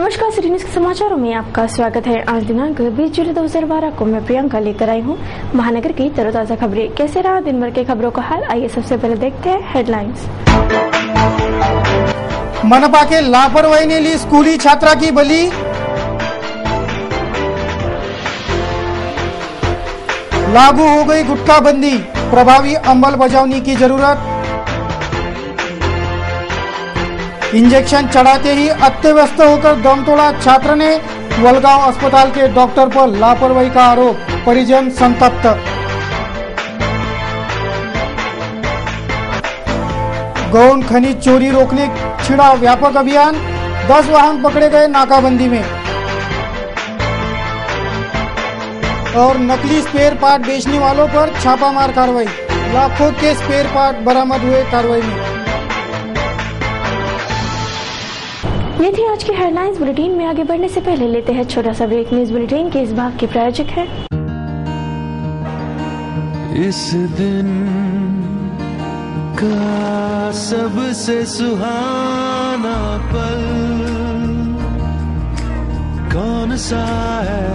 नमस्कार, city news के समाचारों में आपका स्वागत है। आज दिनांक 20 जुलाई 2012 को मैं प्रियंका लेकर आई हूँ महानगर की तरोताजा खबरें। कैसे रहा दिन भर के खबरों का हाल, आइए सबसे पहले देखते हैं हेडलाइंस। मनपा के लापरवाही ने ली स्कूली छात्रा की बलि। लागू हो गई गुटखा बंदी, प्रभावी अंमलबजावनी की जरूरत। इंजेक्शन चढ़ाते ही अत्यवस्थ होकर दम तोड़ा छात्र ने, वलगांव अस्पताल के डॉक्टर पर लापरवाही का आरोप, परिजन संतप्त। गौण खनिज चोरी रोकने छिड़ा व्यापक अभियान, 10 वाहन पकड़े गए नाकाबंदी में। और नकली स्पेयर पार्ट बेचने वालों पर छापामार कार्रवाई, लाखों के स्पेयर पार्ट बरामद हुए कार्रवाई में। ये थी आज की हेडलाइंस। बुलेटिन में आगे बढ़ने से पहले लेते हैं छोटा सा ब्रेक। न्यूज बुलेटिन के इस भाग के प्रायोजक है इस दिन का सबसे सुहाना पल कौन सा है,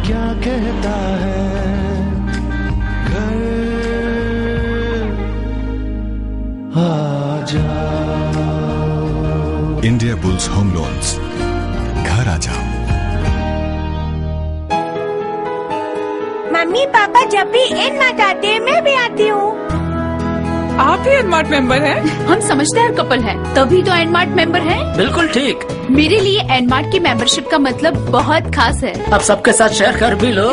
क्या कहता है घर आ जा। इंडिया बुल्स होम लोन्स, घर आ जाओ। मम्मी पापा जब भी एनमार्ट आते हैं मैं भी आती हूँ। आप भी एनमार्ट मेंबर हैं? हम समझदार कपल हैं, तभी तो एनमार्ट मेंबर हैं। बिल्कुल ठीक। मेरे लिए एनमार्ट की मेंबरशिप का मतलब बहुत खास है। अब सबके साथ शेयर कर भी लो।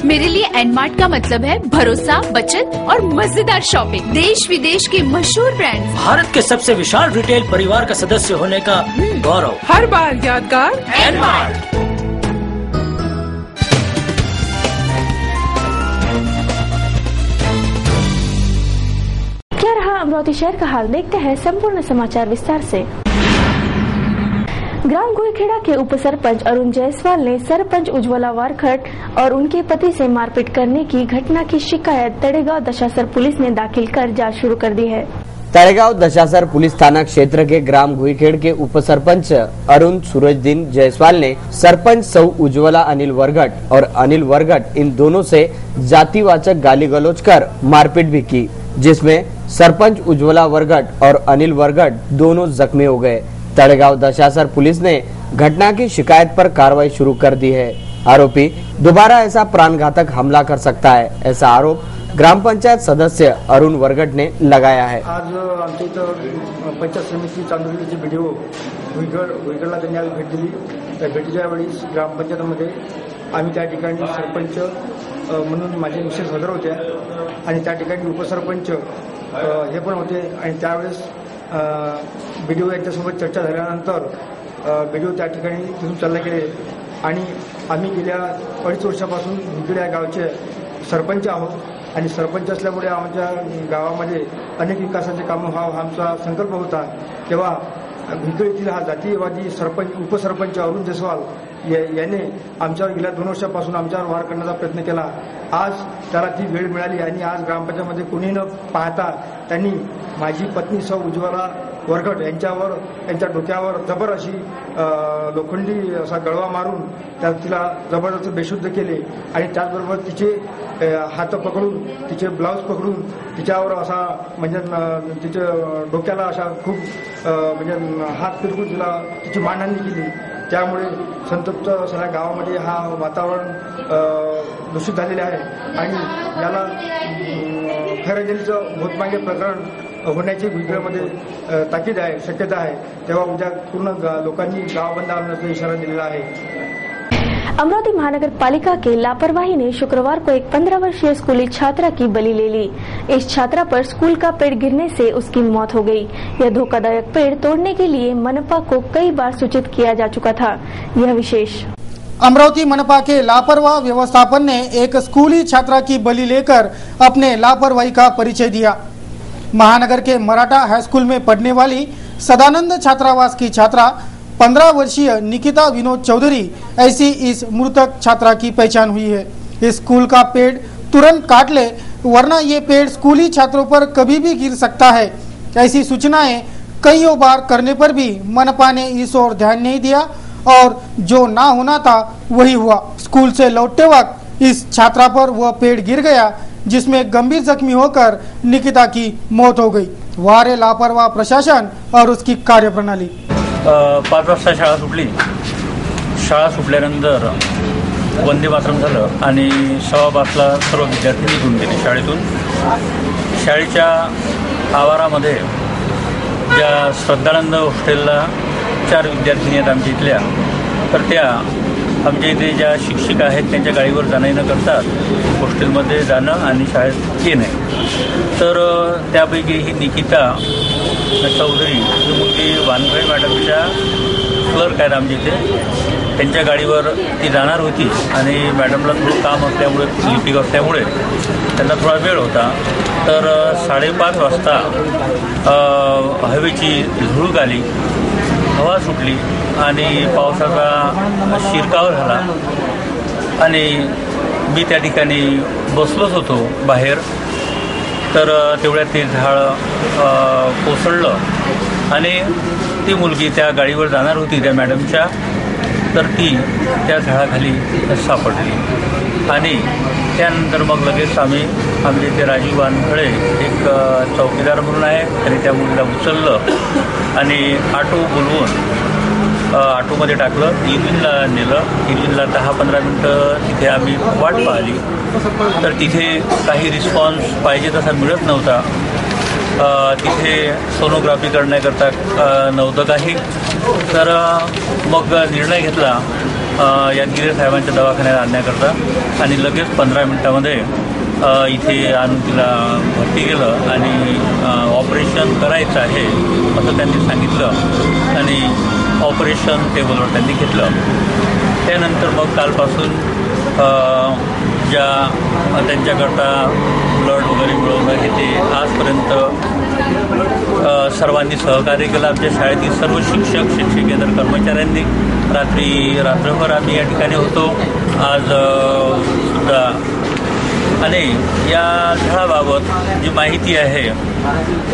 मेरे लिए एनमार्ट का मतलब है भरोसा, बचत और मजेदार शॉपिंग। देश विदेश के मशहूर ब्रांड, भारत के सबसे विशाल रिटेल परिवार का सदस्य होने का गौरव, हर बार यादगार एनमार्ट। क्या रहा अमरावती शहर का हाल, देखते हैं संपूर्ण समाचार विस्तार से। ग्राम गुईखेड़ा के उप सरपंच अरुण जायसवाल ने सरपंच उज्ज्वला वारखट और उनके पति से मारपीट करने की घटना की शिकायत तड़ेगांव दशासर पुलिस ने दाखिल कर जांच शुरू कर दी है। तड़ेगांव दशासर पुलिस थाना क्षेत्र के ग्राम गुईखेड़ के उप सरपंच अरुण सूरजदीन जायसवाल ने सरपंच सौ उज्ज्वला अनिल वरगट और अनिल वरगट इन दोनों से जातिवाचक गाली गलौज कर मारपीट भी की, जिसमें सरपंच उज्ज्वला वरगट और अनिल वरगट दोनों जख्मी हो गए। तड़ेगांव दशासर पुलिस ने घटना की शिकायत पर कार्रवाई शुरू कर दी है। आरोपी दोबारा ऐसा प्राणघातक हमला कर सकता है, ऐसा आरोप ग्राम पंचायत सदस्य अरुण वरगट ने लगाया है। आज आमच्या इथं पंचायत समिती चांदोलीची व्हिडिओ गुईखेडला त्यांनी आज भेट दिली। त्या भेटीच्या वेळी ग्रामपंचायतीमध्ये आम्ही त्या ठिकाणी सरपंच म्हणून माझे मिसेस हजर होत्या आणि त्या ठिकाणी उपसरपंच हे पण होते आणि त्यावेळेस बीडीओ यांच्यासोबत चर्चा झाल्यानंतर बीडीओ त्या ठिकाणी तिथून चालले गेले आणि आम्ही गेल्या 2.5 वर्षापासून गुईखेड या गावचे सरपंच आहोत आणि सरपंच असल्यामुळे आमच्या गावामध्ये अनेक विकासाचे कामं व्हावं हा आमचा संकल्प होता। तेव्हा गुईखेड येथील हा जातीयवादी सरपंच उपसरपंच अरुण जायसवाल याने आमच्यावर गेल्या 2 वर्षापासून आमच्यावर वार करण्याचा प्रयत्न केला। आज त्याला ती वेळ मिळाली आणि आज ग्रामपंचायतीमध्ये कोणी न पाहता त्यांनी माझी पत्नी सौ उज्ज्वला वरगट यांच्यावर, त्यांच्या डोक्यावर जबर अशी लोखंडी असा गळवा मारून तिला जबरदस्त बेशुद्ध केले आणि त्याचबरोबर तिचे हात पकडून, तिचे ब्लाऊज पकडून तिच्यावर असा म्हणजे तिच्या डोक्याला अशा खूप म्हणजे हात फिरवून तिला तिची मानहानी केली। त्यामुळे संतप्त सगळ्या गावामध्ये हा वातावरण दूषित झालेले आहे आणि याला खैरजलीचं भूतमागे प्रकरण होण्याची गुईखेडमध्ये ताकीद आहे, शक्यता आहे। तेव्हा उद्या पूर्ण लोकांनी गाव बंद करण्याचा इशारा दिलेला आहे। अमरावती महानगर पालिका के लापरवाही ने शुक्रवार को एक 15 वर्षीय स्कूली छात्रा की बलि ले ली। इस छात्रा पर स्कूल का पेड़ गिरने से उसकी मौत हो गई। यह धोखादायक पेड़ तोड़ने के लिए मनपा को कई बार सूचित किया जा चुका था। यह विशेष अमरावती मनपा के लापरवाह व्यवस्थापन ने एक स्कूली छात्रा की बलि लेकर अपने लापरवाही का परिचय दिया। महानगर के मराठा हाई स्कूल में पढ़ने वाली सदानंद छात्रावास की छात्रा 15 वर्षीय निकिता विनोद चौधरी ऐसी इस मृतक छात्रा की पहचान हुई है। इस स्कूल का पेड़ तुरंत काट ले, वरना ये पेड़ स्कूली छात्रों पर कभी भी गिर सकता है, ऐसी सूचनाएं कईयों बार करने पर भी मनपा ने इस ओर ध्यान नहीं दिया और जो ना होना था वही हुआ। स्कूल से लौटते वक्त इस छात्रा पर वह पेड़ गिर गया, जिसमें गंभीर जख्मी होकर निकिता की मौत हो गई। वारे लापरवाह प्रशासन और उसकी कार्यप्रणाली। 5 वाजता शाळा सुटली। शाळा सुटल्यानंतर वंदे मातरम झालं आणि 5:15ला सर्व विद्यार्थी निघून गेले शाळेतून। शाळेच्या आवारामध्ये ज्या श्रद्धानंद हॉस्टेलला 4 विद्यार्थिनी आहेत आमच्या इथल्या, तर त्या आमच्या इथे ज्या शिक्षिका आहेत त्यांच्या गाडीवर जाणं न करता हॉस्टेलमध्ये जाणं आणि शाळेत येणे। तर त्यापैकी ही निकिता चौधरी ही मुलगी वानखळे मॅडमच्या क्लर्क आहेत आमच्या इथे, त्यांच्या गाडीवर ती जाणार होती आणि मॅडमला थोडं काम असल्यामुळे, लिपिक असल्यामुळे त्यांना थोडा वेळ होता। तर 5:30 वाजता हवेची झुळूक आली, हवा सुटली आणि पावसाचा शिरकाव झाला आणि मी त्या ठिकाणी बसलोच होतो बाहेर। तर तेवढ्यात ते झाड कोसळलं आणि ती मुलगी त्या गाडीवर जाणार होती त्या मॅडमच्या, तर ती त्या झाडाखाली सापडली आणि त्यानंतर मग लगेच आम्ही आमचे इथे राजीव वानखळे एक चौकीदार म्हणून आहे, त्यांनी त्या मुलीला उचललं आणि ऑटो बोलवून ऑटोमध्ये टाकलं, इरविनला नेलं। इरविनला 10-15 मिनटं तिथे आम्ही वाट पाहिली, तर तिथे काही रिस्पॉन्स पाहिजे तसा मिळत नव्हता। तिथे सोनोग्राफी करण्याकरता नव्हतं काही। तर मग निर्णय घेतला यादगिरी साहेबांच्या दवाखान्यात आणण्याकरता आणि लगेच 15 मिनटामध्ये इथे आणून तिला भरती केलं आणि ऑपरेशन करायचं आहे असं त्यांनी सांगितलं आणि ऑपरेशन टेबलवर त्यांनी घेतलं। त्यानंतर मग कालपासून ज्या त्यांच्याकरता ब्लड वगैरे मिळवणं हे ते आजपर्यंत सर्वांनी सहकार्य केलं। आमच्या शाळेतील सर्व शिक्षक, शिक्षकेतर कर्मचाऱ्यांनी रात्रभर आम्ही या ठिकाणी होतो आज सुद्धा। आणि या झाडाबाबत जी माहिती आहे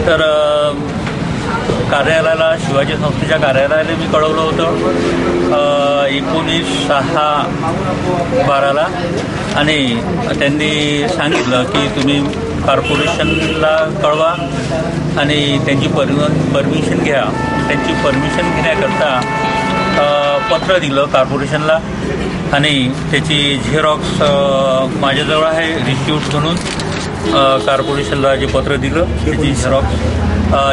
तर कार्यालयाला, शिवाजी संस्थेच्या कार्यालयाला मी कळवलं होतं 19/6/12ला आणि त्यांनी सांगितलं की तुम्ही कॉर्पोरेशनला कळवा आणि त्यांची परमिशन घ्या। त्यांची परमिशन घेण्याकरता पत्र दिलं कॉर्पोरेशनला आणि त्याची झेरॉक्स माझ्याजवळ आहे, रिसिप्ट म्हणून कॉर्पोरेशनला जे पत्र दिलं त्याची झेरॉक्स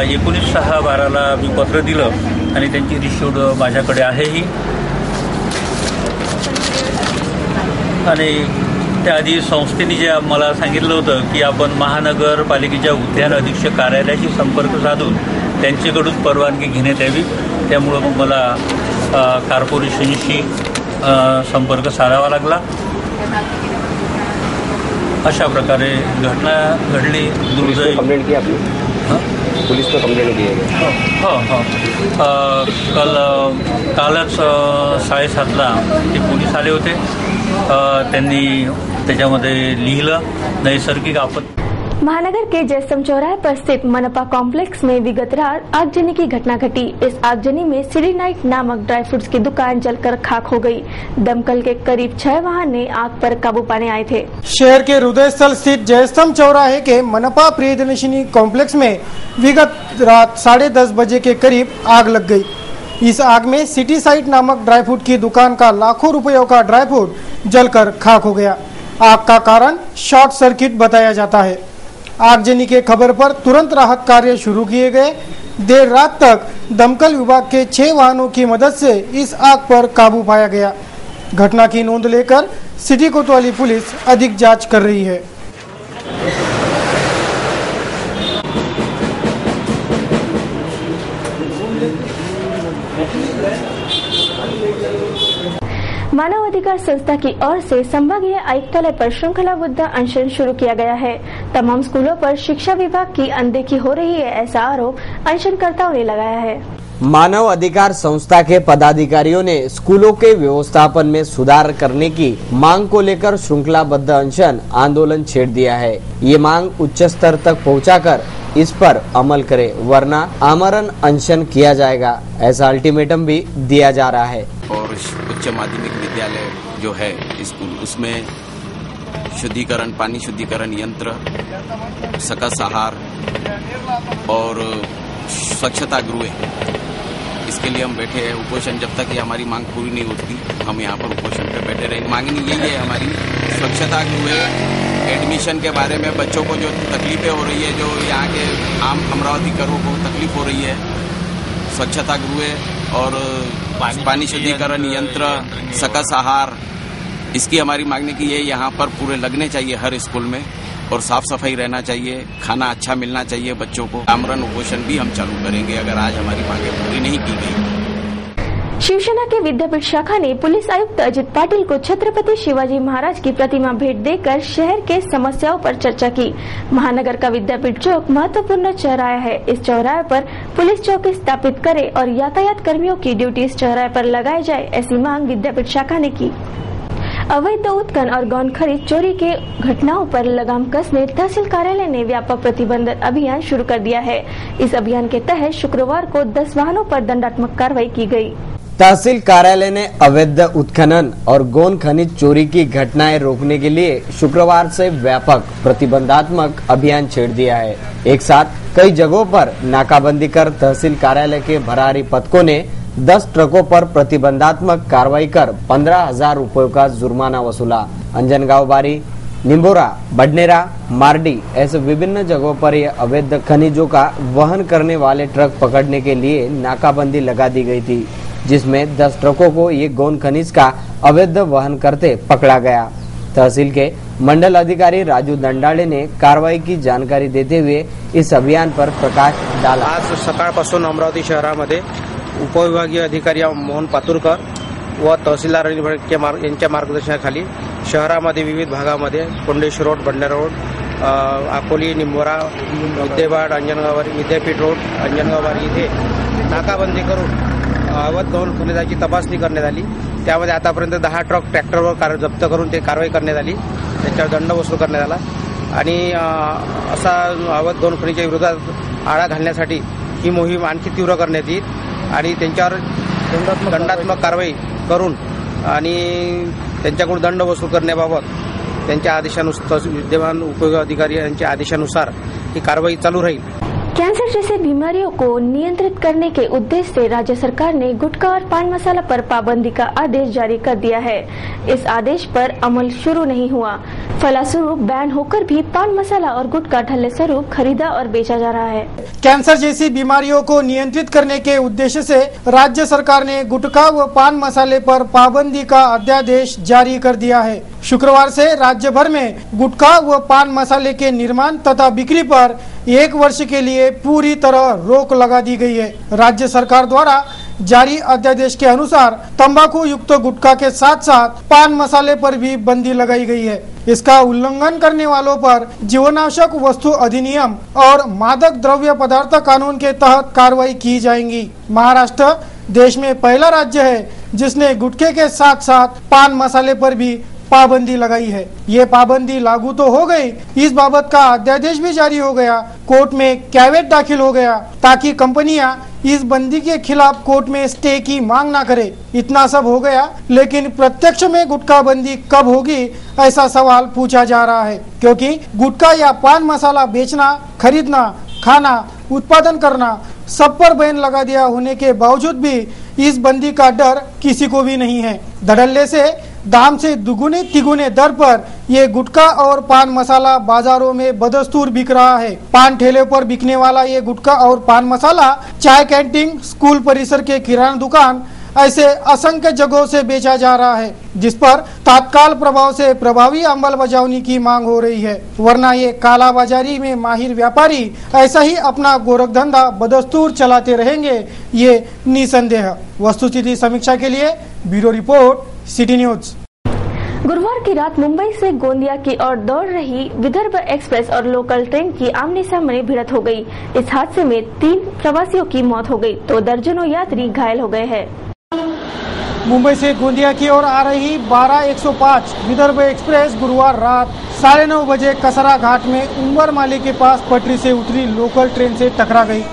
19/6/12ला मी पत्र दिलं आणि त्यांची रिसिप्ट माझ्याकडे आहेही। आणि त्याआधी संस्थेने जे मला सांगितलं होतं की आपण महानगरपालिकेच्या उद्यान अधीक्षक कार्यालयाशी संपर्क साधून त्यांच्याकडून परवानगी घेण्यात यावी, त्यामुळं मग मला कॉर्पोरेशनशी संपर्क साधावा लागला। अशा प्रकारे घटना घडली। दुर्दैवी कंप्लेंट की आपने? पुलिस को कंप्लेंट की है? हो। कालच 7:30ला ते पोलीस आले होते, त्यांनी त्याच्यामध्ये लिहिलं नैसर्गिक आपत्ती। महानगर के जयस्तंभ चौराहे पर स्थित मनपा कॉम्प्लेक्स में विगत रात आगजनी की घटना घटी। इस आगजनी में सिटी नाइट नामक ड्राई फ्रूट्स की दुकान जलकर खाक हो गई। दमकल के करीब 6 वाहन ने आग पर काबू पाने आए थे। शहर के हृदय स्थल स्थित जयस्तंभ चौराहे के मनपा प्रियदर्शिनी कॉम्प्लेक्स में विगत रात 10:30 बजे के करीब आग लग गई। इस आग में सिटी साइट नामक ड्राई फ्रूट की दुकान का लाखों रुपयों का ड्राई फ्रूट जलकर खाक हो गया। आग का कारण शॉर्ट सर्किट बताया जाता है। आगजनी के खबर पर तुरंत राहत कार्य शुरू किए गए। देर रात तक दमकल विभाग के 6 वाहनों की मदद से इस आग पर काबू पाया गया। घटना की नोंद लेकर सिटी कोतवाली पुलिस अधिक जांच कर रही है। मानव अधिकार संस्था की ओर से संभागीय आयुक्तालय पर श्रृंखलाबद्ध अनशन शुरू किया गया है। तमाम स्कूलों पर शिक्षा विभाग की अनदेखी हो रही है, ऐसा आरोप अनशनकर्ताओं ने लगाया है। मानव अधिकार संस्था के पदाधिकारियों ने स्कूलों के व्यवस्थापन में सुधार करने की मांग को लेकर श्रृंखलाबद्ध अनशन आंदोलन छेड़ दिया है। ये मांग उच्च स्तर तक पहुंचाकर इस पर अमल करे, वरना आमरण अनशन किया जाएगा, ऐसा अल्टीमेटम भी दिया जा रहा है। और उच्च माध्यमिक विद्यालय जो है स्कूल, उसमें शुद्धिकरण, पानी शुद्धिकरण यंत्र, सकस आहार और स्वच्छता गृह, इसके लिए हम बैठे हैं उपोषण। जब तक ये हमारी मांग पूरी नहीं होती हम यहाँ पर उपोषण पे बैठे रहेंगे। मांगनी यही है हमारी, स्वच्छता गृह, एडमिशन के बारे में बच्चों को जो तकलीफें हो रही है, जो यहाँ के आम अमरावतीकरों को तकलीफ हो रही है, स्वच्छता गृह और पानी शुद्धिकरण यंत्र, सकस आहार, इसकी हमारी मांगने की ये यहाँ पर पूरे लगने चाहिए हर स्कूल में, और साफ सफाई रहना चाहिए, खाना अच्छा मिलना चाहिए बच्चों को। आमरण उपोषण भी हम चालू करेंगे अगर आज हमारी मांगे पूरी नहीं की गई। शिवसेना के विद्यापीठ शाखा ने पुलिस आयुक्त अजित पाटिल को छत्रपति शिवाजी महाराज की प्रतिमा भेंट देकर शहर के समस्याओं पर चर्चा की। महानगर का विद्यापीठ चौक महत्वपूर्ण चौराहा है। इस चौराहे पर पुलिस चौकी स्थापित करे और यातायात कर्मियों की ड्यूटी इस चौराहे पर लगाई जाए, ऐसी मांग विद्यापीठ शाखा ने की। अवैध उत्खनन और गौन खरीद चोरी के घटनाओं पर लगाम कसने तहसील कार्यालय ने व्यापक प्रतिबंध अभियान शुरू कर दिया है। इस अभियान के तहत शुक्रवार को 10 वाहनों पर दंडात्मक कार्रवाई की गई। तहसील कार्यालय ने अवैध उत्खनन और गौन खनिज चोरी की घटनाएं रोकने के लिए शुक्रवार से व्यापक प्रतिबंधात्मक अभियान छेड़ दिया है। एक साथ कई जगहों पर नाकाबंदी कर तहसील कार्यालय के भरारी पथकों ने 10 ट्रकों पर प्रतिबंधात्मक कार्रवाई कर 15,000 रुपयों का जुर्माना वसूला। अंजनगांव बारी, निम्बोरा, बडनेरा, मार्डी ऐसे विभिन्न जगहों पर ये अवैध खनिजों का वहन करने वाले ट्रक पकड़ने के लिए नाकाबंदी लगा दी गई थी, जिसमें 10 ट्रकों को ये गौन खनिज का अवैध वहन करते पकड़ा गया। तहसील के मंडल अधिकारी राजू दंडाळे ने कार्रवाई की जानकारी देते हुए इस अभियान पर प्रकाश डाला। आज सकाळपासून अमरावती शहरामध्ये उपविभागीय अधिकारी मोहन पातुरकर व तहसीलदार यांच्या मार्गदर्शनाखाली शहरामध्ये विविध भागामध्ये कोंडेश्वर रोड, बंडारा रोड, अकोली, निंबोरा, विद्यावाड, अंजनगाववारी, विद्यापीठ रोड, अंजनगाववारी इथे नाकाबंदी करून अवैध गौण खनिजाची तपासणी करण्यात आली। त्यामध्ये आतापर्यंत 10 ट्रक ट्रॅक्टरवर जप्त करून ते कारवाई करण्यात आली, त्याच्यावर दंड वसूल करण्यात आला आणि असा अवैध गौण खनिजाच्या विरोधात आळा घालण्यासाठी ही मोहीम आणखी तीव्र करण्यात येईल आणि त्यांच्यावर दंडात्मक कारवाई करून आणि त्यांच्याकडून दंड वसूल करण्याबाबत त्यांच्या आदेशानुसार विद्यमान उपविभागीय अधिकारी यांच्या आदेशानुसार ही कारवाई चालू राहील। कैंसर जैसे बीमारियों को नियंत्रित करने के उद्देश्य से राज्य सरकार ने गुटखा और पान मसाला पर पाबंदी का आदेश जारी कर दिया है। इस आदेश पर अमल शुरू नहीं हुआ, फलस्वरूप बैन होकर भी पान मसाला और गुटखा ढल्ले स्वरूप खरीदा और बेचा जा रहा है। कैंसर जैसी बीमारियों को नियंत्रित करने के उद्देश्य से राज्य सरकार ने गुटखा व पान मसाले पर पाबंदी का अध्यादेश जारी कर दिया है। शुक्रवार से राज्य भर में गुटखा व पान मसाले के निर्माण तथा बिक्री पर 1 वर्ष के लिए पूरी तरह रोक लगा दी गई है। राज्य सरकार द्वारा जारी अध्यादेश के अनुसार तंबाकू युक्त गुटखा के साथ साथ पान मसाले पर भी बंदी लगाई गई है। इसका उल्लंघन करने वालों पर जीवनावश्यक वस्तु अधिनियम और मादक द्रव्य पदार्थ कानून के तहत कार्रवाई की जाएगी। महाराष्ट्र देश में पहला राज्य है जिसने गुटखे के साथ साथ पान मसाले पर भी पाबंदी लगाई है। ये पाबंदी लागू तो हो गई, इस बाबत का अध्यादेश भी जारी हो गया, कोर्ट में कैवेट दाखिल हो गया ताकि कंपनियां इस बंदी के खिलाफ कोर्ट में स्टे की मांग ना करे। इतना सब हो गया, लेकिन प्रत्यक्ष में गुटखा बंदी कब होगी ऐसा सवाल पूछा जा रहा है, क्योंकि गुटखा या पान मसाला बेचना, खरीदना, खाना, उत्पादन करना सब पर बैन लगा दिया होने के बावजूद भी इस बंदी का डर किसी को भी नहीं है। धड़ल्ले से दाम से दुगुने तिगुने दर पर ये गुटखा और पान मसाला बाजारों में बदस्तूर बिक रहा है। पान ठेले पर बिकने वाला ये गुटखा और पान मसाला चाय कैंटीन, स्कूल परिसर के किराना दुकान ऐसे असंख्य जगहों से बेचा जा रहा है, जिस पर तत्काल प्रभाव से प्रभावी अंमलबजावनी की मांग हो रही है, वरना ये कालाबाजारी में माहिर व्यापारी ऐसा ही अपना गोरखधंधा बदस्तूर चलाते रहेंगे, ये निसंदेह। वस्तुस्थिति समीक्षा के लिए ब्यूरो रिपोर्ट, सिटी न्यूज। गुरुवार की रात मुंबई से गोंदिया की ओर दौड़ रही विदर्भ एक्सप्रेस और लोकल ट्रेन की आमने सामने भिड़ंत हो गई। इस हादसे में 3 प्रवासियों की मौत हो गई तो दर्जनों यात्री घायल हो गए हैं। मुंबई से गोंदिया की ओर आ रही 12-105 विदर्भ एक्सप्रेस गुरुवार रात 9:30 बजे कसरा घाट में उम्बरमाली के पास पटरी से उतरी लोकल ट्रेन से टकरा गई।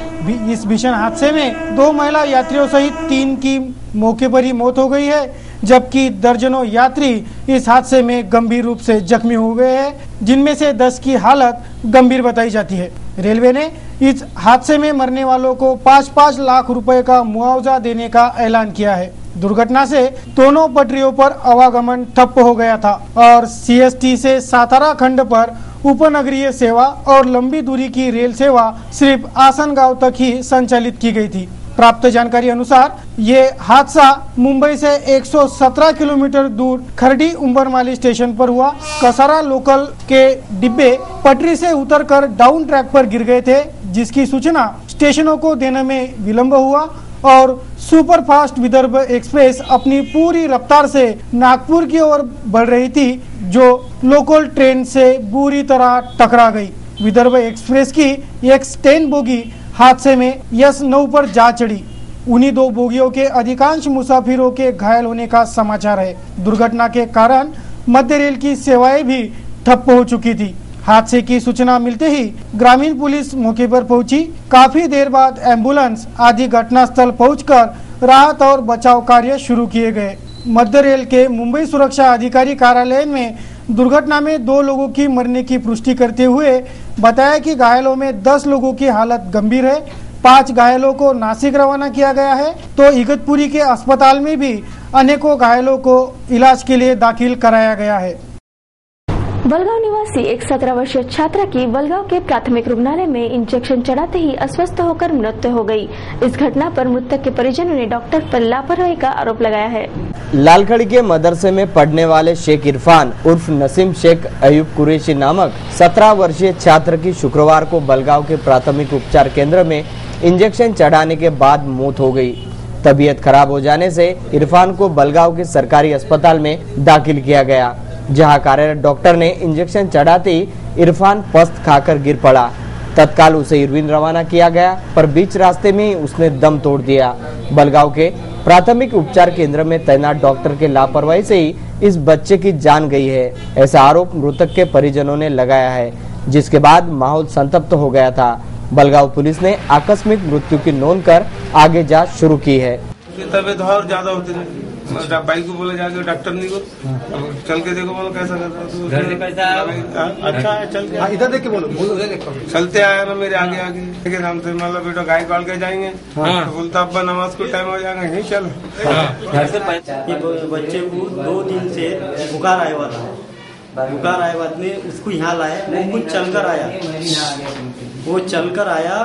इस भीषण हादसे में 2 महिला यात्रियों सहित 3 की मौके पर ही मौत हो गई है, जबकि दर्जनों यात्री इस हादसे में गंभीर रूप से जख्मी हो गए हैं, जिनमें से 10 की हालत गंभीर बताई जाती है। रेलवे ने इस हादसे में मरने वालों को 5-5 लाख रुपए का मुआवजा देने का ऐलान किया है। दुर्घटना से दोनों पटरियों पर आवागमन ठप्प हो गया था और सीएसटी से सातारा खंड पर उपनगरीय सेवा और लंबी दूरी की रेल सेवा सिर्फ आसनगांव तक ही संचालित की गई थी। प्राप्त जानकारी अनुसार ये हादसा मुंबई से 117 किलोमीटर दूर खरडी उम्बरमाली स्टेशन पर हुआ। कसरा लोकल के डिब्बे पटरी से उतरकर डाउन ट्रैक पर गिर गए थे, जिसकी सूचना स्टेशनों को देने में विलंब हुआ और सुपरफास्ट विदर्भ एक्सप्रेस अपनी पूरी रफ्तार से नागपुर की ओर बढ़ रही थी, जो लोकल ट्रेन से बुरी तरह टकरा गई। विदर्भ एक्सप्रेस की एक स्टेन बोगी हादसे में S9 पर जा चढ़ी। उन्हीं 2 बोगियों के अधिकांश मुसाफिरों के घायल होने का समाचार है। दुर्घटना के कारण मध्य रेल की सेवाएं भी ठप्प हो चुकी थी। हादसे की सूचना मिलते ही ग्रामीण पुलिस मौके पर पहुंची। काफी देर बाद एम्बुलेंस आदि घटनास्थल पहुंचकर राहत और बचाव कार्य शुरू किए गए। मध्य रेल के मुंबई सुरक्षा अधिकारी कार्यालय में दुर्घटना में 2 लोगों की मरने की पुष्टि करते हुए बताया कि घायलों में 10 लोगों की हालत गंभीर है। 5 घायलों को नासिक रवाना किया गया है तो इगतपुरी के अस्पताल में भी अनेकों घायलों को इलाज के लिए दाखिल कराया गया है। बलगांव निवासी एक 17 वर्षीय छात्रा की बलगांव के प्राथमिक रुग्णालय में इंजेक्शन चढ़ाते ही अस्वस्थ होकर मृत्यु हो गई। इस घटना पर मृतक के परिजनों ने डॉक्टर पर लापरवाही का आरोप लगाया है। लालखड़ी के मदरसे में पढ़ने वाले शेख इरफान उर्फ नसीम शेख अयूब कुरैशी नामक 17 वर्षीय छात्र की शुक्रवार को बलगांव के प्राथमिक उपचार केंद्र में इंजेक्शन चढ़ाने के बाद मौत हो गई। तबीयत खराब हो जाने से इरफान को बलगांव के सरकारी अस्पताल में दाखिल किया गया, जहां कार्यरत डॉक्टर ने इंजेक्शन चढ़ाते ही इरफान पस्त खाकर गिर पड़ा। तत्काल उसे इरविन रवाना किया गया, पर बीच रास्ते में ही उसने दम तोड़ दिया। बलगांव के प्राथमिक उपचार केंद्र में तैनात डॉक्टर के लापरवाही से ही इस बच्चे की जान गई है, ऐसा आरोप मृतक के परिजनों ने लगाया है, जिसके बाद माहौल संतप्त हो गया था। बलगांव पुलिस ने आकस्मिक मृत्यु की नोंद कर आगे जांच शुरू की है। तबीयत और ज्यादा होती है, भाई को बोले जाके डॉक्टर नहीं को चल के देखो, बोलो कैसा करता है। अच्छा है, चल के इधर देख के बोलो चलते आया ना मेरे आगे आगे हमसे, मतलब बेटा गाय काट के जाएंगे तो बोलता अब्बा नमाज को टाइम हो जाएगा, नहीं चल। बच्चे को 2 दिन से बुखार आया हुआ था। बुखार आया बाद में उसको यहाँ लाया, वो कुछ चलकर आया। वो चलकर आया,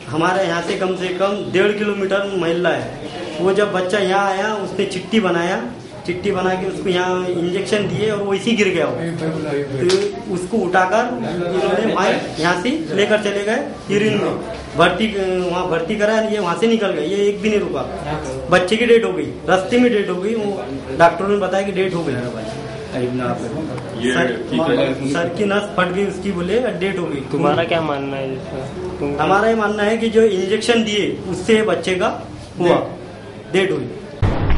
हमारे यहाँ से कम 1.5 किलोमीटर महिला है। वो जब बच्चा यहाँ आया, उसने चिट्ठी बनाया, चिट्ठी बना के उसको यहाँ इंजेक्शन दिए और वो इसी गिर गया। तो उसको उठाकर इन्होंने यहाँ से लेकर चले गए यूरिन में, वहाँ भर्ती करा। ये वहाँ से निकल गए, ये एक भी नहीं रुका। बच्चे की डेट हो गई, रास्ते में डेट हो गई। वो डॉक्टरों ने बताया कि डेट हो गई, सर की नस फट गई उसकी, बोले डेट हो गई। तुम्हारा क्या मानना है इसमें? हमारा ये मानना है कि जो इंजेक्शन दिए उससे बच्चे का हुआ डेट हुई।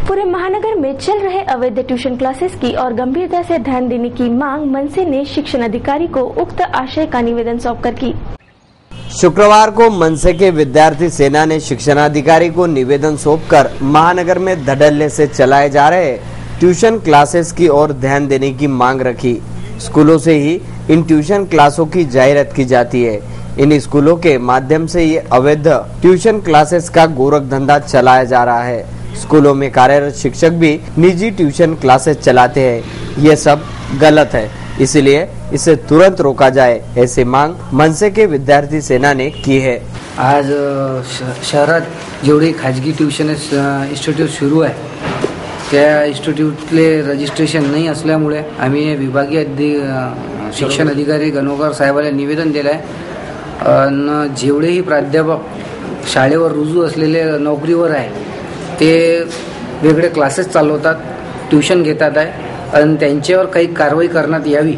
पूरे महानगर में चल रहे अवैध ट्यूशन क्लासेस की और गंभीरता से ध्यान देने की मांग मनसे ने शिक्षण अधिकारी को उक्त आशय का निवेदन सौंपकर की। शुक्रवार को मनसे के विद्यार्थी सेना ने शिक्षणाधिकारी को निवेदन सौंपकर महानगर में धड़ल्ले से चलाए जा रहे ट्यूशन क्लासेस की ओर ध्यान देने की मांग रखी। स्कूलों से ही इन ट्यूशन क्लासों की जाहिरात की जाती है। इन स्कूलों के माध्यम से ये अवैध ट्यूशन क्लासेस का गोरख धंधा चलाया जा रहा है। स्कूलों में कार्यरत शिक्षक भी निजी ट्यूशन क्लासेस चलाते हैं। ये सब गलत है, इसलिए इसे तुरंत रोका जाए, ऐसी मांग मनसे के विद्यार्थी सेना ने की है। आज शहरात जेवढे खाजगी ट्यूशन इन्स्टिट्यूट सुरू आहे, त्या इन्स्टिट्यूटले रजिस्ट्रेशन नाही असल्यामुळे आम्ही विभागीय शिक्षण अधिकारी गणोकर साहेबांना निवेदन दिलं आहे। जेवढेही प्राध्यापक शाळेवर रुजू असलेले नोकरीवर आहे ते वेगळे क्लासेस चालवतात, ट्यूशन घेतात आहे आणि त्यांच्यावर काही कारवाई करण्यात यावी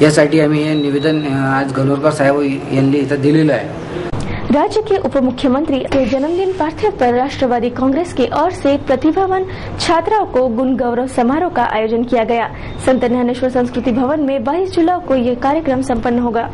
यासाठी आम्ही हे निवेदन आज गणोरकर साहेब यांनी इथं दिलेलं आहे। राज्य के उप मुख्यमंत्री के जन्मदिन पार्थिव पर राष्ट्रवादी कांग्रेस की ओर से प्रतिभावान छात्राओं को गुण गौरव समारोह का आयोजन किया गया। संत ज्ञानेश्वर संस्कृति भवन में 22 जुलाई को ये कार्यक्रम संपन्न होगा।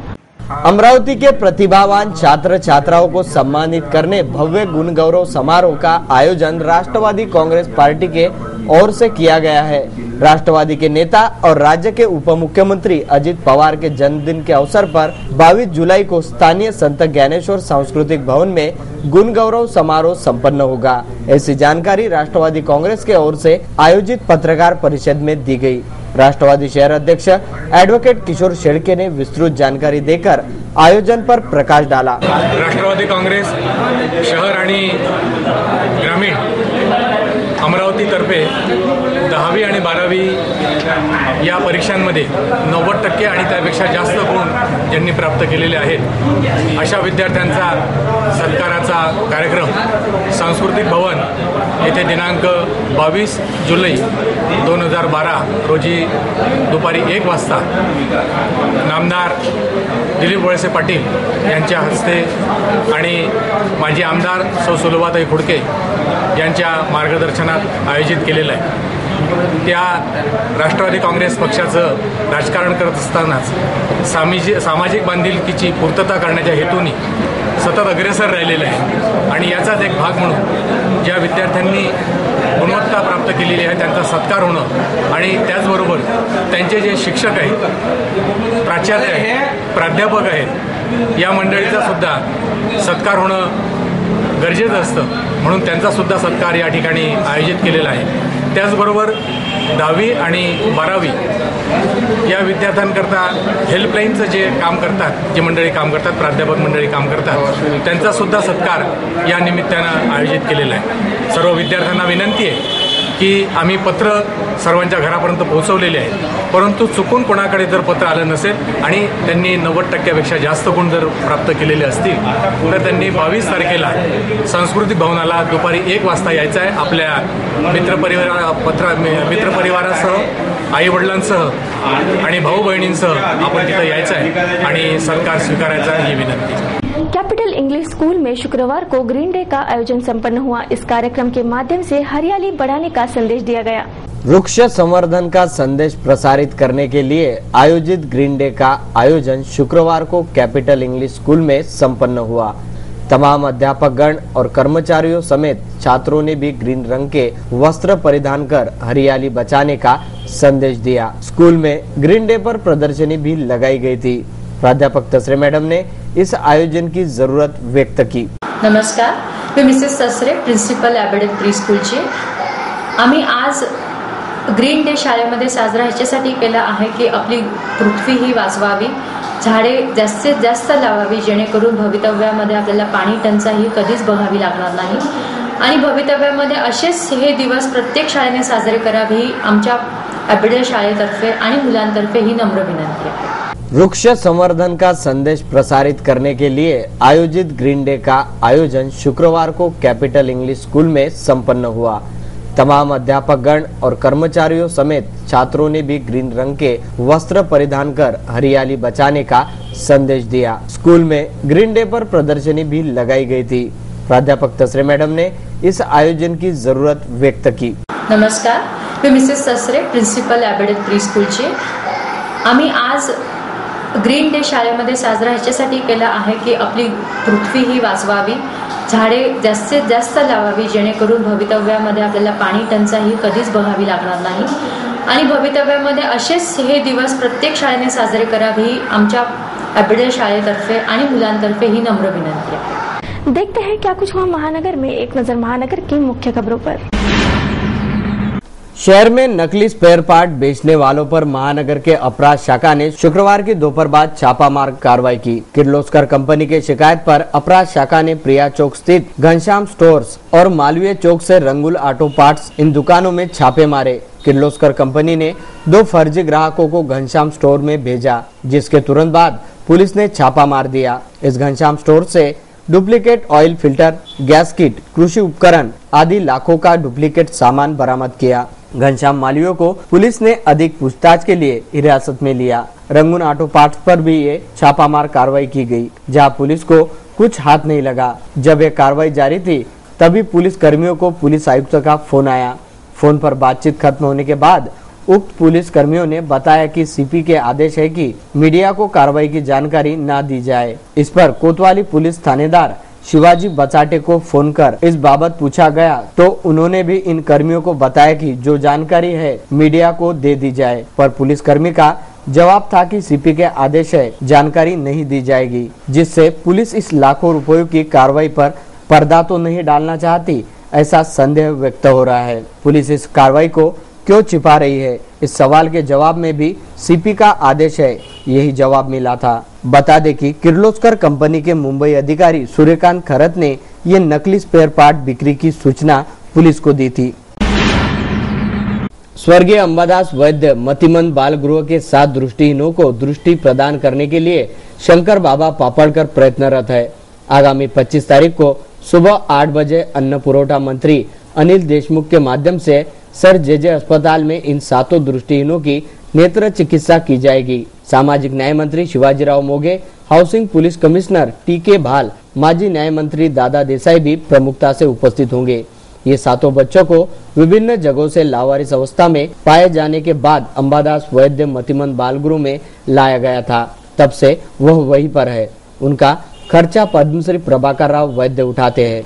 अमरावती के प्रतिभावान छात्र छात्राओं को सम्मानित करने भव्य गुण गौरव समारोह का आयोजन राष्ट्रवादी कांग्रेस पार्टी के ओर से किया गया है। राष्ट्रवादी के नेता और राज्य के उप मुख्यमंत्री अजित पवार के जन्मदिन के अवसर पर 22 जुलाई को स्थानीय संत ज्ञानेश्वर सांस्कृतिक भवन में गुण गौरव समारोह संपन्न होगा। ऐसी जानकारी राष्ट्रवादी कांग्रेस के ओर से आयोजित पत्रकार परिषद में दी गई। राष्ट्रवादी शहर अध्यक्ष एडवोकेट किशोर शेळके ने विस्तृत जानकारी देकर आयोजन पर प्रकाश डाला। राष्ट्रवादी कांग्रेस शहर आणि ग्रामीण अमरावती तर्फे 10वी आणि 12वी या परीक्षांमध्ये 90% आणि त्यापेक्षा जास्त गुण ज्यांनी प्राप्त केलेले आहेत अशा विद्यार्थ्यांचा सत्काराचा कार्यक्रम सांस्कृतिक भवन येथे दिनांक 22 जुलै 2012 रोजी दुपारी 1 वाजता नामदार दिलीप वळसे पाटील यांच्या हस्ते आणि माजी आमदार सौ सुलभाताई खुडके यांच्या मार्गदर्शनात आयोजित केलेलं आहे। त्या राष्ट्रवादी काँग्रेस पक्षाचं राजकारण करत असतानाच सामाजिक बांधिलकीची पूर्तता करण्याच्या हेतूने सतत अग्रेसर राहिलेलं आहे आणि याचाच एक भाग म्हणून ज्या विद्यार्थ्यांनी गुणवत्ता प्राप्त केलेली आहे त्यांचा सत्कार होणं आणि त्याचबरोबर त्यांचे जे शिक्षक आहेत, प्राचार्य आहेत, प्राध्यापक आहेत या मंडळीचा सुद्धा सत्कार होणं गरजेचं असतं म्हणून त्यांचा सुद्धा सत्कार या ठिकाणी आयोजित केलेला आहे। त्याचबरोबर 10वी आणि 12वी या विद्यार्थ्यांकरता हेल्पलाईनचं जे काम करतात, जे मंडळी काम करतात, प्राध्यापक मंडळी काम करतात त्यांचा सुद्धा सत्कार या निमित्तानं आयोजित केलेला आहे। सर्व विद्यार्थ्यांना विनंती आहे की आम्ही पत्र सर्वांच्या घरापर्यंत पोहोचवलेले आहे, परंतु चुकून कोणाकडे जर पत्र आलं नसेल आणि त्यांनी 90%पेक्षा जास्त गुण जर प्राप्त केलेले असतील तर त्यांनी 22 तारखेला सांस्कृतिक भवनाला दुपारी 1 वाजता यायचं आहे। आपल्या मित्रपरिवारासह, आईवडिलांसह आणि भाऊ बहिणींसह आपण तिथं यायचं आहे आणि सत्कार स्वीकारायचा ही विनंती। कैपिटल इंग्लिश स्कूल में शुक्रवार को ग्रीन डे का आयोजन संपन्न हुआ। इस कार्यक्रम के माध्यम से हरियाली बढ़ाने का संदेश दिया गया। वृक्ष संवर्धन का संदेश प्रसारित करने के लिए आयोजित ग्रीन डे का आयोजन शुक्रवार को कैपिटल इंग्लिश स्कूल में संपन्न हुआ। तमाम अध्यापकगण और कर्मचारियों समेत छात्रों ने भी ग्रीन रंग के वस्त्र परिधान कर हरियाली बचाने का संदेश दिया। स्कूल में ग्रीन डे पर प्रदर्शनी भी लगाई गई थी। प्राध्यापक तसरे मैडम ने इस आयोजन की जरूरत व्यक्त की। नमस्कार, मी मिसेस तसरे, प्रिन्सिपल ॲबेडेड प्री स्कूलची। आम्ही आज ग्रीन डे शाळेमध्ये साजरा ह्याच्यासाठी केला आहे की आपली पृथ्वी ही वाचवावी, झाडे जास्तीत जास्त लावावी जेणेकरून भवितव्यामध्ये आपल्याला पाणी टंचाई कधीच बघावी लागणार नाही आणि भवितव्यामध्ये असेच हे दिवस प्रत्येक शाळेने साजरे करावे ही आमच्या ॲबेडेड शाळेतर्फे आणि मुलांतर्फे ही नम्र विनंती आहे। वृक्ष संवर्धन का संदेश प्रसारित करने के लिए आयोजित ग्रीन डे का आयोजन शुक्रवार को कैपिटल इंग्लिश स्कूल में संपन्न हुआ। तमाम अध्यापकगण और कर्मचारियों समेत छात्रों ने भी ग्रीन रंग के वस्त्र परिधान कर हरियाली बचाने का संदेश दिया। स्कूल में ग्रीन डे पर प्रदर्शनी भी लगाई गई थी। प्राध्यापक तसरे मैडम ने इस आयोजन की जरूरत व्यक्त की। नमस्कार, मी मिसेस तसरे, प्रिन्सिपल ॲबेडेड प्री स्कूलची। आम्ही आज ग्रीन डे शाळेमध्ये साजरा ह्याच्यासाठी केला आहे की आपली पृथ्वी ही वाचवावी, झाडे जास्तीत जास्त लावावी जेणेकरून भवितव्यामध्ये आपल्याला पाणी टंचाई कधीच बघावी लागणार नाही आणि भवितव्यामध्ये असेच हे दिवस प्रत्येक शाळेने साजरे करावे ही आमच्या ॲबेडेड शाळेतर्फे आणि मुलांतर्फे ही नम्र विनंती आहे। देखते हैं क्या कुछ हुआ महानगर में। एक नजर महानगर की मुख्य खबरों पर। शहर में नकली स्पेयर पार्ट बेचने वालों पर महानगर के अपराध शाखा ने शुक्रवार की दोपहर बाद छापामार कार्रवाई की। किर्लोस्कर कंपनी के शिकायत पर अपराध शाखा ने प्रिया चौक स्थित घनश्याम स्टोर्स और मालवीय चौक से रंगुल ऑटो पार्ट्स इन दुकानों में छापे मारे। किर्लोस्कर कंपनी ने 2 फर्जी ग्राहकों को घनश्याम स्टोर में भेजा, जिसके तुरंत बाद पुलिस ने छापा मार दिया। इस घनश्याम स्टोर से duplicate oil filter, gas kit, कृषि उपकरण आदि लाखों का डुप्लीकेट सामान बरामद किया। घनश्याम मालवीय को पुलिस ने अधिक पूछताछ के लिए हिरासत में लिया। रंगून ऑटो पार्ट्स पर भी ये छापामार कार्रवाई की गई, जहां पुलिस को कुछ हाथ नहीं लगा। जब ये कार्रवाई जारी थी तभी पुलिस कर्मियों को पुलिस आयुक्त का फोन आया। फोन पर बातचीत खत्म होने के बाद उक्त पुलिस कर्मियों ने बताया कि सीपी के आदेश है कि मीडिया को कार्रवाई की जानकारी न दी जाए। इस पर कोतवाली पुलिस थानेदार शिवाजी बचाटे को फोन कर इस बाबत पूछा गया तो उन्होंने भी इन कर्मियों को बताया कि जो जानकारी है मीडिया को दे दी जाए, पर पुलिस कर्मी का जवाब था कि सीपी के आदेश है, जानकारी नहीं दी जाएगी, जिससे पुलिस इस लाखों रुपयों की कार्रवाई पर पर्दा तो नहीं डालना चाहती, ऐसा संदेह व्यक्त हो रहा है। पुलिस इस कार्रवाई को क्यों छिपा रही है, इस सवाल के जवाब में भी सीपी का आदेश है, यही जवाब मिला था। बता दें कि किर्लोस्कर कंपनी के मुंबई अधिकारी सूर्यकांत खरत ने ये नकली स्पेयर पार्ट बिक्री की सूचना पुलिस को दी थी। स्वर्गीय अंबादास वैद्य मतिमंद बाल गृह के 7 दृष्टिहीनों को दृष्टि प्रदान करने के लिए शंकर बाबा पापड़कर प्रयत्नरत है। आगामी 25 तारीख को सुबह 8 बजे अन्न पुरवठा मंत्री अनिल देशमुख के माध्यम से सर जे अस्पताल में इन 7 दृष्टिहीनों की नेत्र चिकित्सा की जाएगी। सामाजिक न्याय मंत्री Shivajirao Moghe, housing police commissioner टीके भाल, माजी न्याय मंत्री दादा देसाई भी प्रमुखता से उपस्थित होंगे। ये 7 बच्चों को विभिन्न जगहों से लावारिस अवस्था में पाए जाने के बाद अंबादास वैद्य मतिमंद बाल गृह में लाया गया था। तब से वह वहीं पर है। उनका खर्चा पद्मश्री प्रभाकर राव वैद्य उठाते हैं।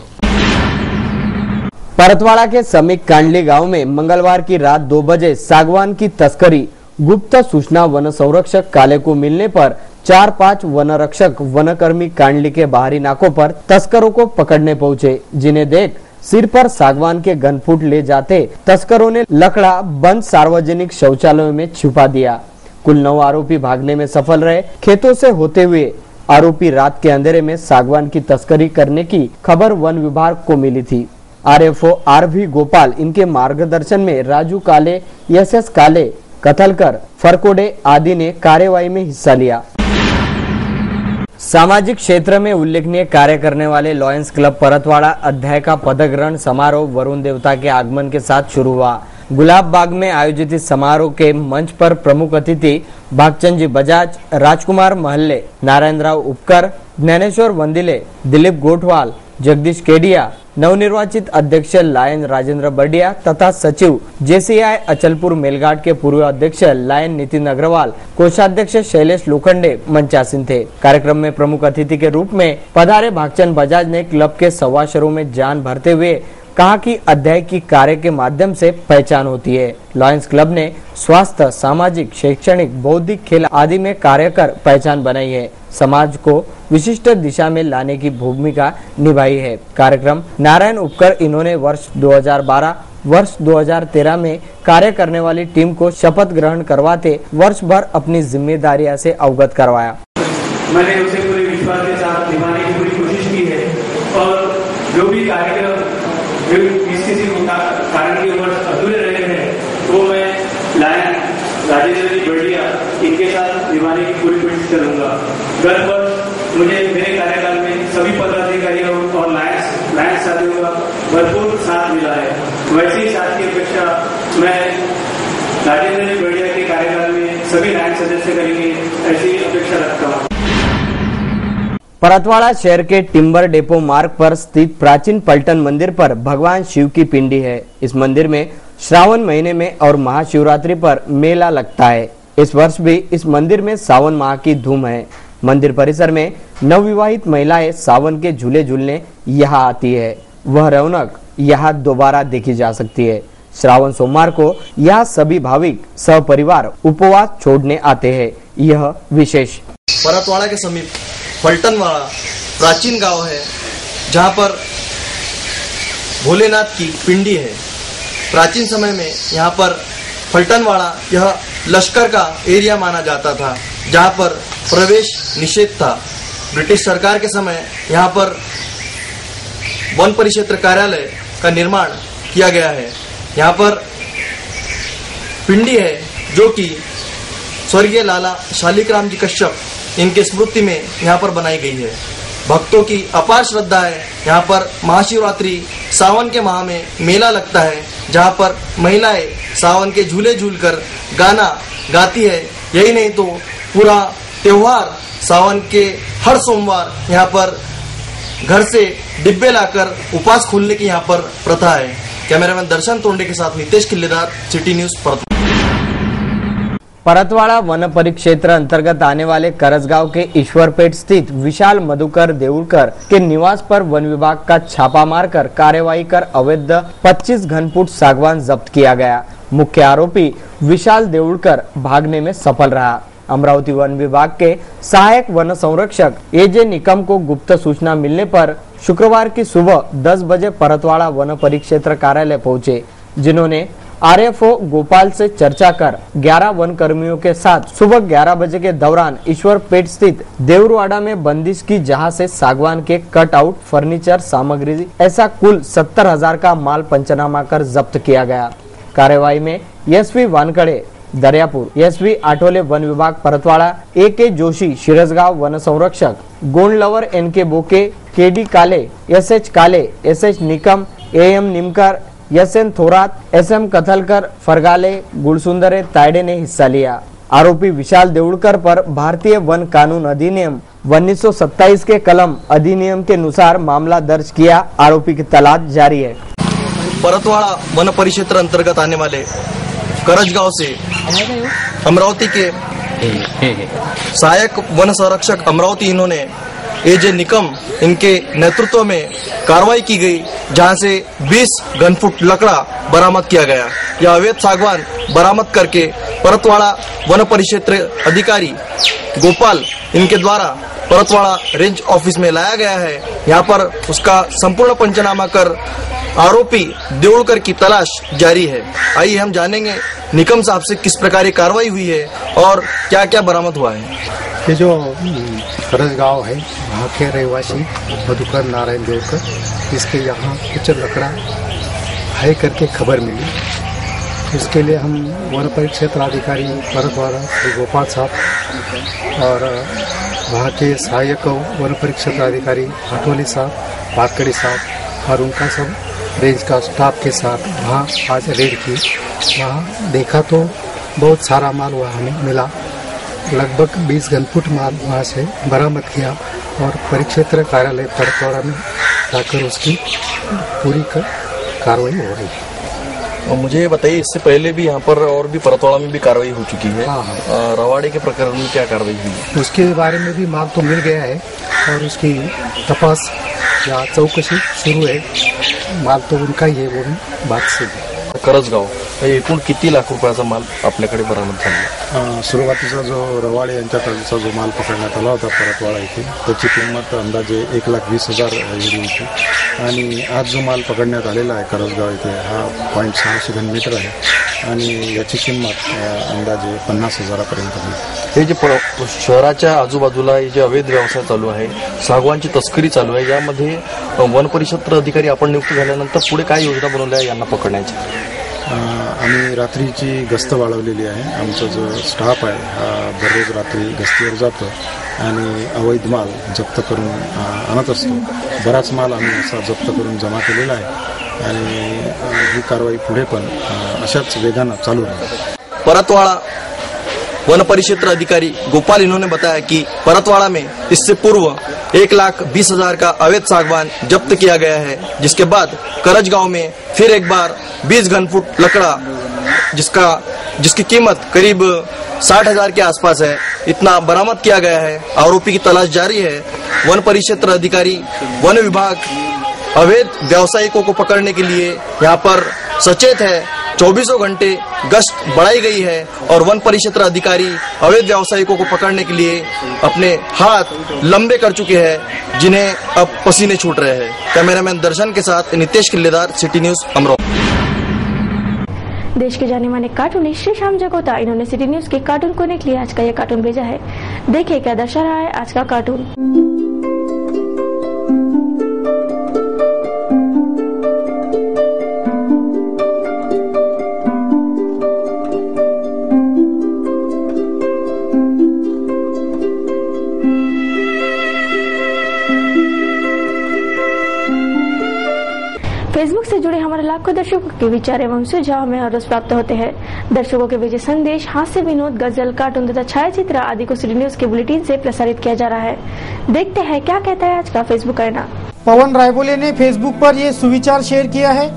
परतवाड़ा के समीक कांडली गांव में मंगलवार की रात 2 बजे सागवान की तस्करी गुप्त सूचना वन संरक्षक काले को मिलने पर 4-5 वन रक्षक वनकर्मी कांडली के बाहरी नाकों पर तस्करों को पकड़ने पहुंचे, जिन्हें देख सिर पर सागवान के गनफूट ले जाते तस्करों ने लकड़ा बंद सार्वजनिक शौचालयों में छुपा दिया। कुल 9 आरोपी भागने में सफल रहे। खेतों से होते हुए आरोपी रात के अंधेरे में सागवान की तस्करी करने की खबर वन विभाग को मिली थी। आरएफओ आरवी गोपाल इनके मार्गदर्शन में राजू काले, एसएस काले, कथलकर, फरकोडे आदि ने कार्यवाही में हिस्सा लिया। सामाजिक क्षेत्र में उल्लेखनीय कार्य करने वाले लॉयंस क्लब परतवाड़ा अध्याय का पदक ग्रहण समारोह वरुण देवता के आगमन के साथ शुरू हुआ। गुलाब बाग में आयोजित इस समारोह के मंच पर प्रमुख अतिथि भागचंद जी बजाज, राजकुमार महल्ले, नारायण राव उपकर, ज्ञानेश्वर वंदिले, दिलीप गोठवाल, जगदीश केडिया, नवनिर्वाचित अध्यक्ष लायन राजेंद्र बर्डिया तथा सचिव जेसीआई अचलपुर मेलघाट के पूर्व अध्यक्ष लायन नितिन अग्रवाल, कोषाध्यक्ष शैलेश लोखंडे मंचासीन थे। कार्यक्रम में प्रमुख अतिथि के रूप में पधारे भागचंद बजाज ने क्लब के सवाशरों में जान भरते हुए कहा कि अध्याय की कार्य के माध्यम से पहचान होती है। लॉयंस क्लब ने स्वास्थ्य, सामाजिक, शैक्षणिक, बौद्धिक, खेल आदि में कार्य कर पहचान बनाई है, समाज को विशिष्ट दिशा में लाने की भूमिका निभाई है। कार्यक्रम नारायण उपकर इन्होंने वर्ष 2012 वर्ष 2013 में कार्य करने वाली टीम को शपथ ग्रहण करवाते वर्ष भर अपनी जिम्मेदारियां से अवगत करवाया। मैंने उसे पूरे विश्वास के साथ निभाने की पूरी कोशिश की है और जो भी कार्यक्रम किसी कारण के वर्ष अधूरे रहे हैं वो मैं लायन राजेंद्र जी बढ़िया इनके साथ निभाने की पूरी कोशिश करूंगा। गत वर्ष मुझे मेरे कार्यकाल में सभी पदाधिकारियों और लायन साथियों का भरपूर साथ मिला है। वैसे ही साथ की अपेक्षा मैं राजेंद्र जी बढ़िया के कार्यकाल में सभी लायन सदस्य करेंगे ऐसी अपेक्षा रखता हूँ। परतवाड़ा शहर के टिम्बर डेपो मार्ग पर स्थित प्राचीन पलटन मंदिर पर भगवान शिव की पिंडी है। इस मंदिर में श्रावण महीने में और महाशिवरात्रि पर मेला लगता है। इस वर्ष भी इस मंदिर में सावन माह की धूम है। मंदिर परिसर में नवविवाहित महिलाएं सावन के झूले झूलने यहाँ आती है। वह रौनक यहाँ दोबारा देखी जा सकती है। श्रावण सोमवार को यहाँ सभी भाविक सपरिवार उपवास छोड़ने आते हैं। यह विशेष परतवाड़ा के समीप पलटनवाड़ा प्राचीन गांव है, जहां पर भोलेनाथ की पिंडी है। प्राचीन समय में यहां पर पलटनवाड़ा यह लश्कर का एरिया माना जाता था, जहां पर प्रवेश निषेध था। ब्रिटिश सरकार के समय यहां पर वन परिक्षेत्र कार्यालय का निर्माण किया गया है। यहां पर पिंडी है जो कि स्वर्गीय लाला शालिग्राम जी कश्यप इनके स्मृति में यहाँ पर बनाई गई है। भक्तों की अपार श्रद्धा है। यहाँ पर महाशिवरात्रि सावन के माह में मेला लगता है, जहाँ पर महिलाएं सावन के झूले झूलकर गाना गाती है। यही नहीं तो पूरा त्योहार सावन के हर सोमवार यहाँ पर घर से डिब्बे लाकर उपवास खोलने की यहाँ पर प्रथा है। कैमरामैन दर्शन तोंडे के साथ नितेश किल्लेदार, सिटी न्यूज परतवाड़ा। परतवाड़ा वन परिक्षेत्र अंतर्गत आने वाले करसगांव के ईश्वरपेट स्थित विशाल मधुकर देउड़कर के निवास पर वन विभाग का छापा मारकर कार्यवाही कर अवैध 25 घनफुट सागवान जब्त किया गया। मुख्य आरोपी विशाल देउड़कर भागने में सफल रहा। अमरावती वन विभाग के सहायक वन संरक्षक एजे निकम को गुप्त सूचना मिलने पर शुक्रवार की सुबह 10 बजे परतवाड़ा वन परिक्षेत्र कार्यालय पहुंचे, जिन्होंने आरएफओ गोपाल से चर्चा कर 11 वन कर्मियों के साथ सुबह 11 बजे के दौरान ईश्वरपेट स्थित देवरवाड़ा में बंदिश की, जहां से सागवान के कट आउट फर्नीचर सामग्री ऐसा कुल 70,000 का माल पंचनामा कर जब्त किया गया। कार्यवाही में एसपी वानखड़े दरियापुर, एसपी आठोले वन विभाग परतवाड़ा, AK जोशी शिरसगांव वन संरक्षक, गोंडलवर NK बोके, KD काले, SH काले, SH Nikam, AM Nimkar, SN Thorat, SM कथलकर, फरगाले, गुड़सुंदरे Tayade ने हिस्सा लिया। आरोपी विशाल देउड़कर पर भारतीय वन कानून अधिनियम 1927 के कलम अधिनियम के अनुसार मामला दर्ज किया। आरोपी की तलाश जारी है। परतवाड़ा वन परिक्षेत्र अंतर्गत आने वाले करसगांव से अमरावती के सहायक वन संरक्षक अमरावती इन्होंने एजे निकम इनके नेतृत्व में कार्रवाई की गई, जहां से 20 घनफुट लकड़ा बरामद किया गया। यह अवैध सागवान बरामद करके परतवाड़ा वन परिक्षेत्र अधिकारी गोपाल इनके द्वारा परतवाड़ा रेंज ऑफिस में लाया गया है। यहाँ पर उसका संपूर्ण पंचनामा कर आरोपी देउड़कर की तलाश जारी है। आइए हम जानेंगे निकम साहब से किस प्रकार की कार्रवाई हुई है और क्या क्या बरामद हुआ है। ये जो करसगांव है वहाँ के रहवासी मधुकर नारायण देउड़कर, इसके यहाँ कुछ लकड़ा है करके खबर मिली। इसके लिए हम वन परिक्षेत्र अधिकारी परतवाड़ा श्री गोपाल साहब और वहाँ के सहायक वन परिक्षेत्र अधिकारी आठोले साहब, वानखड़े साहब और उनका सब रेंज का स्टाफ के साथ वहाँ आज रेड की। वहाँ देखा तो बहुत सारा माल वहाँ हमें मिला। लगभग 20 घनफुट माल वहाँ से बरामद किया और परिक्षेत्र कार्यालय परतवाड़ा में जाकर उसकी पूरी कार्रवाई हो रही है। और मुझे बताइए, इससे पहले भी यहाँ पर और भी परतवाड़ा में भी कार्रवाई हो चुकी है। रवाड़े के प्रकरण में क्या कार्रवाई हुई? उसके बारे में भी माल तो मिल गया है और उसकी तपास या चौकशी सुरू है। माल तो उनका ही है, वो भी बात से करसगाव एकूण किती लाख रुपयाचा माल आपल्याकडे बरामद झाला? सुरुवातीचा जो रवाडे यांच्याकडचा जो माल पकडण्यात आला होता परतवाडा येथे, त्याची किंमत अंदाजे 1,20,000 एवढी होती आणि आज जो माल पकडण्यात आलेला आहे करसगाव येथे हा 6.6 घनमीटर आहे आणि याची किंमत अंदाजे 50,000 पर्यंत आहे। हे जे शहराच्या आजूबाजूला हे जे अवैध व्यवसाय चालू आहे, सागवानची तस्करी चालू आहे, यामध्ये वन परिक्षेत्र अधिकारी आपण नियुक्त झाल्यानंतर पुढे काय योजना बनवल्या आहे यांना पकडण्याची? आम्ही रात्रीची गस्त वाढवलेली आहे। आमचा जो स्टाफ आहे हा दररोज रात्री गस्तीवर जातो आणि अवैध माल जप्त करून आणत असतो। बराच माल आम्ही असा जप्त करून जमा केलेला आहे आणि ही कारवाई पुढे पण अशाच वेगानं चालू राहील। परतवाड़ा वन परिक्षेत्र अधिकारी गोपाल इन्होंने बताया कि परतवाड़ा में इससे पूर्व 1,20,000 का अवैध सागवान जब्त किया गया है, जिसके बाद करसगांव में फिर एक बार 20 घनफुट लकड़ा जिसकी कीमत करीब 60,000 के आसपास है, इतना बरामद किया गया है। आरोपी की तलाश जारी है। वन परिक्षेत्र अधिकारी वन विभाग अवैध व्यावसायिकों को पकड़ने के लिए यहाँ पर सचेत है। 24 घंटे गश्त बढ़ाई गई है और वन परिक्षेत्र अधिकारी अवैध व्यावसायिकों को पकड़ने के लिए अपने हाथ लंबे कर चुके हैं, जिन्हें अब पसीने छूट रहे हैं। कैमरामैन दर्शन के साथ नितेश किल्लेदार, सिटी न्यूज अमरावती। देश के जाने माने कार्टूनिस्ट श्री श्याम जगोता, इन्होंने सिटी न्यूज के कार्टून कोने के लिए आज का यह कार्टून भेजा है। देखिए क्या दर्शा रहा है आज का कार्टून। फेसबुक से जुड़े हमारे लाखों दर्शकों के विचार एवं सुझाव हमें हर रोज प्राप्त होते हैं। दर्शकों के भेजे संदेश, हास्य, विनोद, गजल, कार्टून तथा छायाचित्र आदि को सिटी न्यूज के बुलेटिन से प्रसारित किया जा रहा है। देखते हैं क्या कहता है आज का फेसबुक आईना। पवन रायबोले ने फेसबुक पर ये सुविचार शेयर किया है।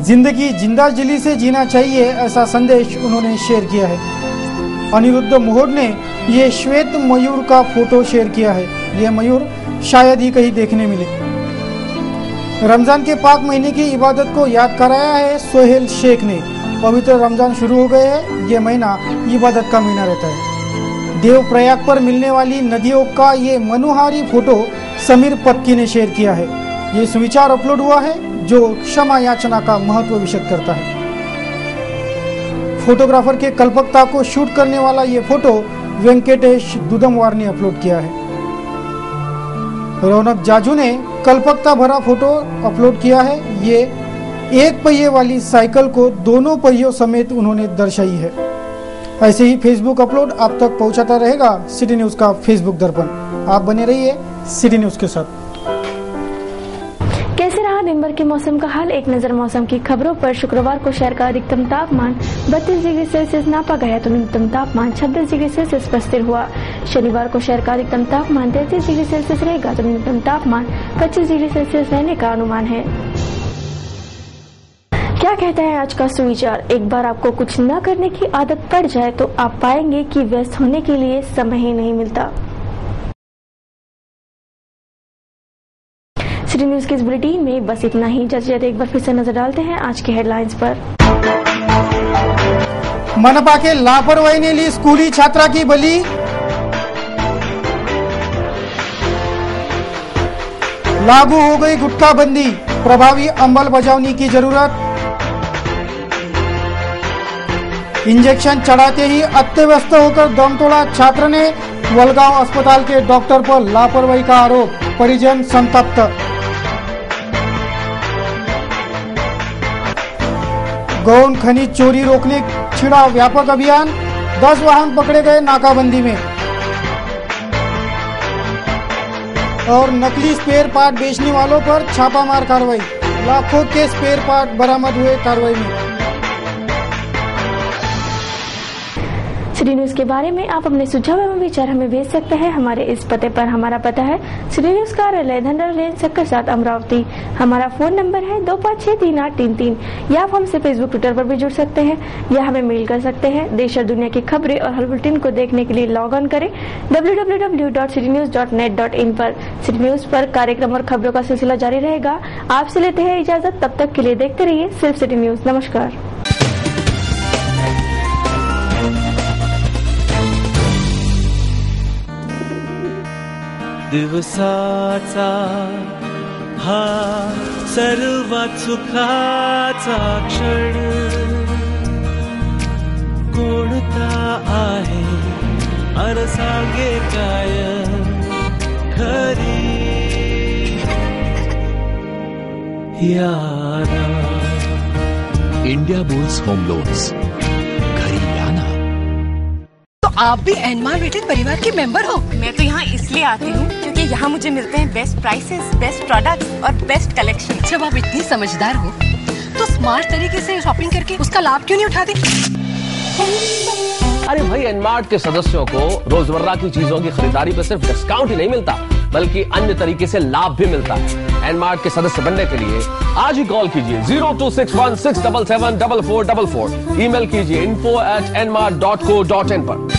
जिंदगी जिंदा दिली से जीना चाहिए, ऐसा संदेश उन्होंने शेयर किया है। अनिरुद्ध मोहोड ने ये श्वेत मयूर का फोटो शेयर किया है। ये मयूर शायद ही कहीं देखने मिले। रमजान के पाक महीने की इबादत को याद कराया है सोहेल शेख ने। पवित्र रमजान शुरू हो गए हैं, ये महीना इबादत का महीना रहता है। देवप्रयाग पर मिलने वाली नदियों का ये मनोहारी फोटो समीर पक्की ने शेयर किया है। ये सुविचार अपलोड हुआ है जो क्षमा याचना का महत्व विशद करता है। फोटोग्राफर के कल्पकता को शूट करने वाला ये फोटो वेंकटेश दुदमवार ने अपलोड किया है। रौनक जाजू ने कल्पकता भरा फोटो अपलोड किया है। ये एक पहिए वाली साइकिल को दोनों पहियों समेत उन्होंने दर्शाई है। ऐसे ही फेसबुक अपलोड आप तक पहुंचाता रहेगा सिटी न्यूज का फेसबुक दर्पण। आप बने रहिए सिटी न्यूज के साथ। कैसे रहा दिन भर के मौसम का हाल, एक नजर मौसम की खबरों पर। शुक्रवार को शहर का अधिकतम तापमान 32 डिग्री सेल्सियस नापा गया तो न्यूनतम तापमान 26 डिग्री सेल्सियस पर स्थिर हुआ। शनिवार को शहर का अधिकतम तापमान 33 डिग्री सेल्सियस रहेगा तो न्यूनतम तापमान 25 डिग्री सेल्सियस रहने का अनुमान है। क्या कहता है आज का सुविचार, एक बार आपको कुछ न करने की आदत पड़ जाए तो आप पाएंगे कि व्यस्त होने के लिए समय ही नहीं मिलता। सिटी न्यूज के इस बुलेटिन में बस इतना ही। जल्द एक बार फिर से नजर डालते हैं आज के हेडलाइंस पर। मनपा के लापरवाही ने ली स्कूली छात्रा की बलि। लागू हो गई गुटखा बंदी, प्रभावी अंमलबजावनी की जरूरत। इंजेक्शन चढ़ाते ही अत्यवस्थ होकर दम तोड़ा छात्र ने, वलगांव अस्पताल के डॉक्टर पर लापरवाही का आरोप, परिजन संतप्त। गौण खनिज चोरी रोकने छिड़ा व्यापक अभियान, 10 वाहन पकड़े गए नाकाबंदी में। और नकली स्पेयर पार्ट बेचने वालों पर छापामार कार्रवाई, लाखों के स्पेयर पार्ट बरामद हुए कार्रवाई में। सिटी न्यूज के बारे में आप अपने सुझाव एवं विचार हमें भेज सकते हैं हमारे इस पते पर। हमारा पता है सिटी न्यूज कार्यालय धनर लेन सक्कर 7 अमरावती। हमारा फोन नंबर है 25638333। या आप हमसे फेसबुक ट्विटर पर भी जुड़ सकते हैं या हमें मेल कर सकते हैं। देश और दुनिया की खबरें और हर बुलेटिन को देखने के लिए लॉग ऑन करें www.citynews.net.in पर। सिटी न्यूज पर कार्यक्रम और खबरों का सिलसिला जारी रहेगा। आपसे लेते हैं इजाजत, तब तक के लिए देखते रहिए सिर्फ सिटी न्यूज। नमस्कार। दिवसाचा हा सर्वात सुखाचा क्षण कोणता आहे अन सांगे काय खरी याना। इंडिया बुल्स होम लोन्स, घरी लाना। तो आप भी एनमार रिटेल परिवार के मेंबर हो। मैं तो यहाँ इसलिए आती हूँ क्योंकि यहाँ मुझे मिलते हैं बेस्ट प्राइसेस, बेस्ट प्रोडक्ट्स और बेस्ट कलेक्शन। जब आप इतनी समझदार हो तो स्मार्ट तरीके से शॉपिंग करके उसका लाभ क्यों नहीं उठाते? अरे भाई, एनमार्ट के सदस्यों को रोजमर्रा की चीजों की खरीदारी पर सिर्फ डिस्काउंट ही नहीं मिलता बल्कि अन्य तरीके से लाभ भी मिलता है। एनमार्ट के सदस्य बनने के लिए आज ही कॉल कीजिए 0261677444। ईमेल कीजिए info@nmart.co.in पर।